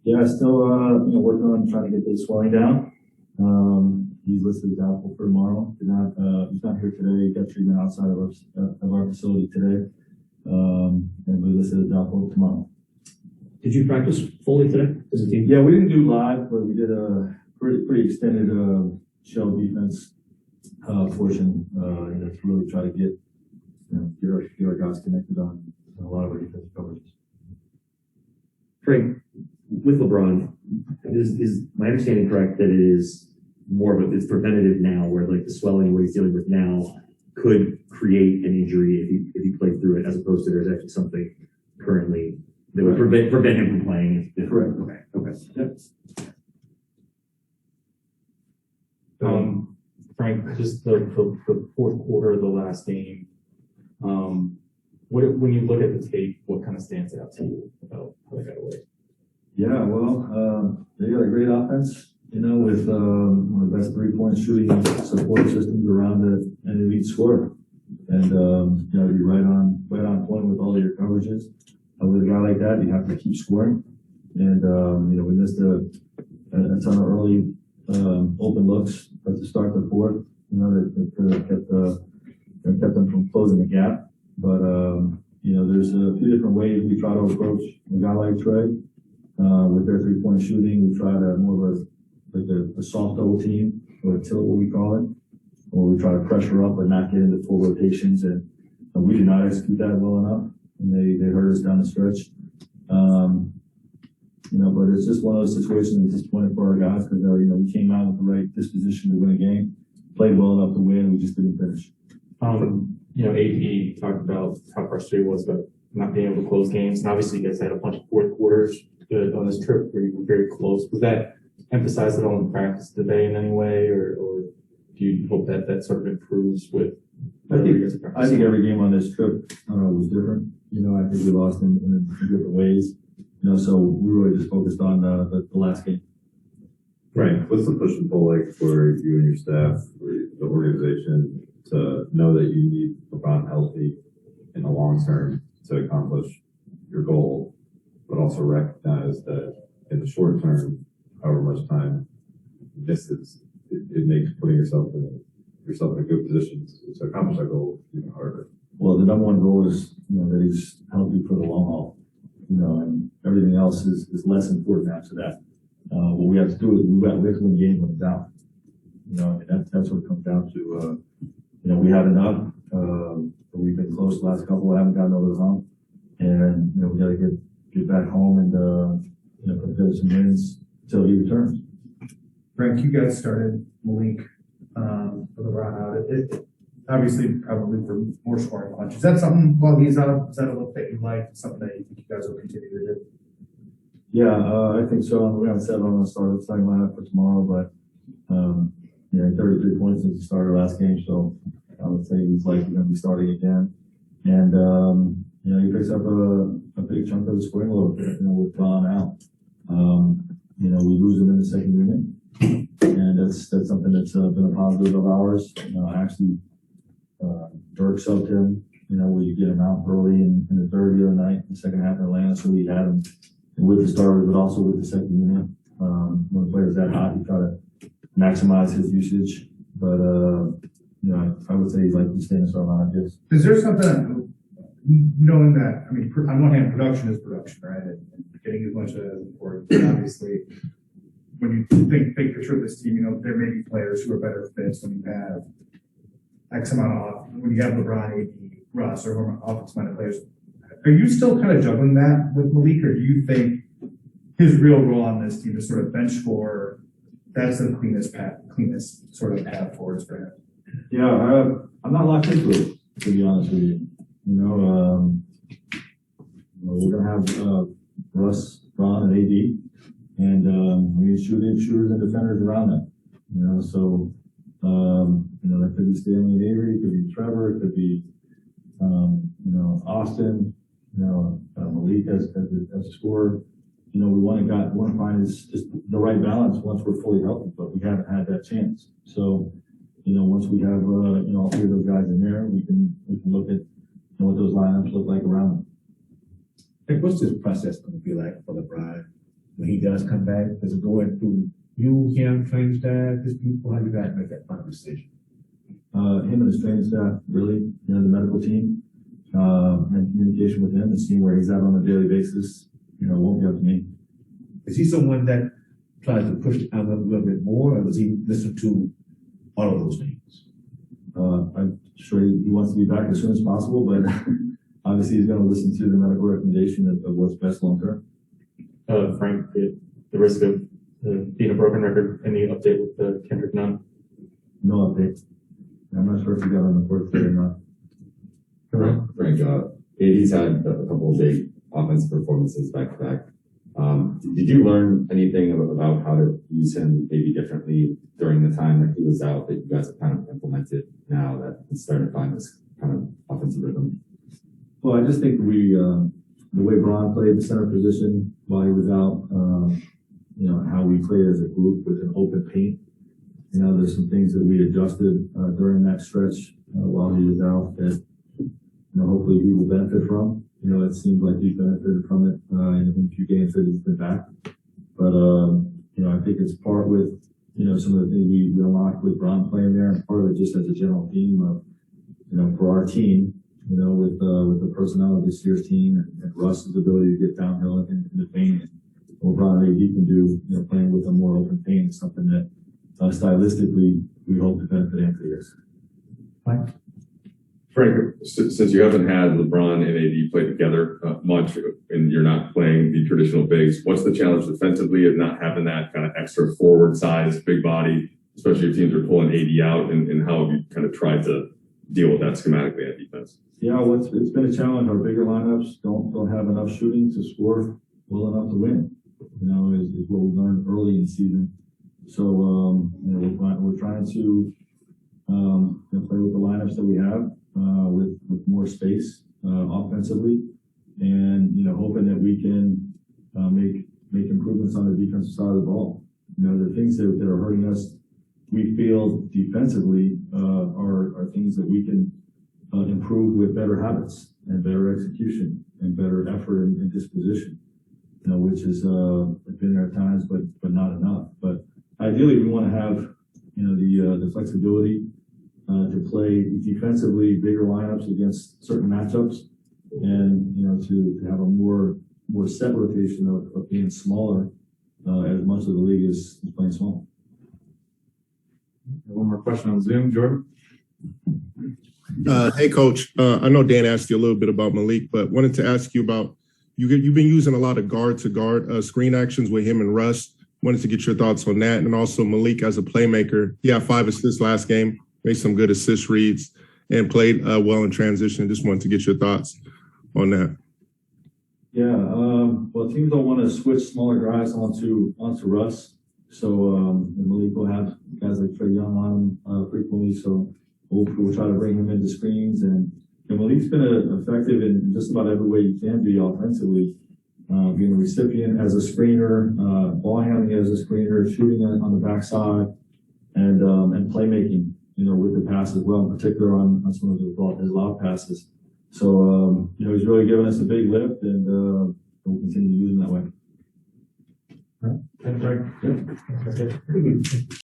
Yeah, still, working on trying to get the swelling down. He's listed as doubtful for tomorrow. He's not here today. He got treatment outside of our facility today. And we listed as doubtful tomorrow. Did you practice fully today as a team? Yeah, we didn't do live, but we did a pretty extended shell defense portion. To really try to get our guys connected on a lot of our defensive coverages. Frank, with LeBron, is my understanding correct that it is more of it's preventative now, where like the swelling what he's dealing with now could create an injury if he played through it, as opposed to there's actually something currently that would prevent him from playing? Correct. Okay. Yep. Frank, just the fourth quarter of the last game, when you look at the tape, what kind of stands out to you about how they got away? Yeah, well, they got a great offense, with one of the best three-point shooting support systems around an elite scorer. And, to be right on point with all of your coverages. With a guy like that, you have to keep scoring. And, we missed a ton of early open looks at the start of the fourth, that kept them from closing the gap. But, there's a few different ways we try to approach a guy like Trey. With their three-point shooting, we try to more of a soft double team, or a tilt, what we call it, or we try to pressure up but not get into full rotations, and we did not execute that well enough, and they hurt us down the stretch. But it's just one of those situations that's disappointing for our guys because we came out with the right disposition to win a game, played well enough to win, we just didn't finish. AD talked about how frustrated he was about not being able to close games, and obviously you guys had a bunch of fourth quarters on this trip where you were very close. Was that emphasized at all in practice today in any way, or do you hope that sort of improves with? I think every game on this trip was different. I think we lost in different ways. So we really just focused on the last game. Right. What's the push and pull like for you and your staff, or the organization, to know that you need LeBron healthy in the long term to accomplish your goal, but also recognize that in the short term, however much time misses, it makes putting yourself in a good position to accomplish that goal even harder? Well, the number one goal is that he's healthy for the long haul, and everything else is less important after that. What we have to do is we have to win games when it's out. That's what it comes down to. We have enough. We've been close the last couple. We haven't gotten over the hump, and we got to get back home and put together some wins until he returns. Frank, you guys started Malik for the run out. It obviously probably for more scoring punch. Is that something while he's out? Is that a look that you like? Something that you think you guys will continue to do? Yeah, I think so. We haven't said on the starting lineup for tomorrow, but 33 points since he started last game, so I would say he's likely going to be starting again. And he picks up a big chunk of the scoring load, with Ron out. We lose him in the second unit, and that's something that's been a positive of ours. Actually, Dirk subbed him, where you get him out early in the third the other night, the second half in Atlanta, so we had him with the starters, but also with the second unit. When the player's that hot, you try to maximize his usage, but I would say he's like to stay in the starting lineup. Yes. Is there something, knowing that, on one hand, production is production, right? And getting as much as important. Obviously, when you think big picture of this team, there may be players who are better fits when you have X amount of, when you have LeBron, AD, Russ, or offensive-minded players. Are you still kind of juggling that with Malik, or do you think his real role on this team is sort of bench scorer? That's the cleanest sort of path forwards for him. Yeah, I'm not locked into it, to be honest with you. We're gonna have Russ, Ron, and AD, and we need shooters and defenders around them. So that could be Stanley and Avery, it could be Trevor, it could be Austin, Malik as a scorer. We want to find is just the right balance once we're fully healthy, but we haven't had that chance. So, once we have all three of those guys in there, we can look at what those lineups look like around them. What's this process going to be like for LeBron when he does come back? Does it go into you, him, training staff, his people? How do you guys make that final decision? Him and his training staff, really, the medical team, and communication with him and seeing where he's at on a daily basis, won't be up to me. Is he someone that tries to push the envelope a little bit more, or does he listen to all of those things? I'm sure he wants to be back as soon as possible, but obviously he's going to listen to the medical recommendation of what's best long term. Frank, the risk of being a broken record, any update with Kendrick Nunn? No update. I'm not sure if he got on the court today or not. Frank, AD's had a couple of big offensive performances back to back. Did you learn anything about how to use him maybe differently during the time that he was out that you guys have kind of implemented now that he's starting to find this kind of offensive rhythm? Well, I just think the way Braun played the center position while he was out, how we played as a group with an open paint. There's some things that we adjusted during that stretch while he was out that, hopefully he will benefit from. It seems like he benefited from it in a few games that he's been back. But, I think it's part with, some of the things we unlocked with Braun playing there, and part of it just as a general theme of, for our team, with the personnel of this year's team and Russ's ability to get downhill in the paint and what Braun and AD can do, playing with a more open paint is something that stylistically we hope to benefit Anthony is. Mike? Frank, since you haven't had LeBron and AD play together much, and you're not playing the traditional bigs, what's the challenge defensively of not having that kind of extra forward size, big body, especially if teams are pulling AD out, and how have you kind of tried to deal with that schematically on defense? Yeah, well, it's been a challenge. Our bigger lineups don't have enough shooting to score well enough to win. Is what we learned early in the season. So we're trying to play with the lineups that we have with more space offensively, and hoping that we can make improvements on the defensive side of the ball. The things that are hurting us, we feel defensively are things that we can improve with better habits and better execution and better effort and disposition. Which has been there at times, but not enough. But ideally, we want to have the flexibility to play defensively bigger lineups against certain matchups, and to have a more set rotation of being smaller as much of the league is playing small. One more question on Zoom, Jordan. Hey, Coach. I know Dan asked you a little bit about Malik, but wanted to ask you about you've been using a lot of guard-to-guard screen actions with him and Russ. Wanted to get your thoughts on that. And also Malik as a playmaker. He had 5 assists last game, made some good assist reads, and played well in transition. Just wanted to get your thoughts on that. Yeah, well, teams don't want to switch smaller guys onto Russ. So Malik will have guys like Trae Young on him frequently. So we'll try to bring him into screens. And Malik's been effective in just about every way you can be offensively, being a recipient as a screener, ball handling as a screener, shooting on the backside, and playmaking, with the pass as well, in particular on some of his lob passes. So, he's really given us a big lift, and we'll continue to use him that way. All right. Yeah.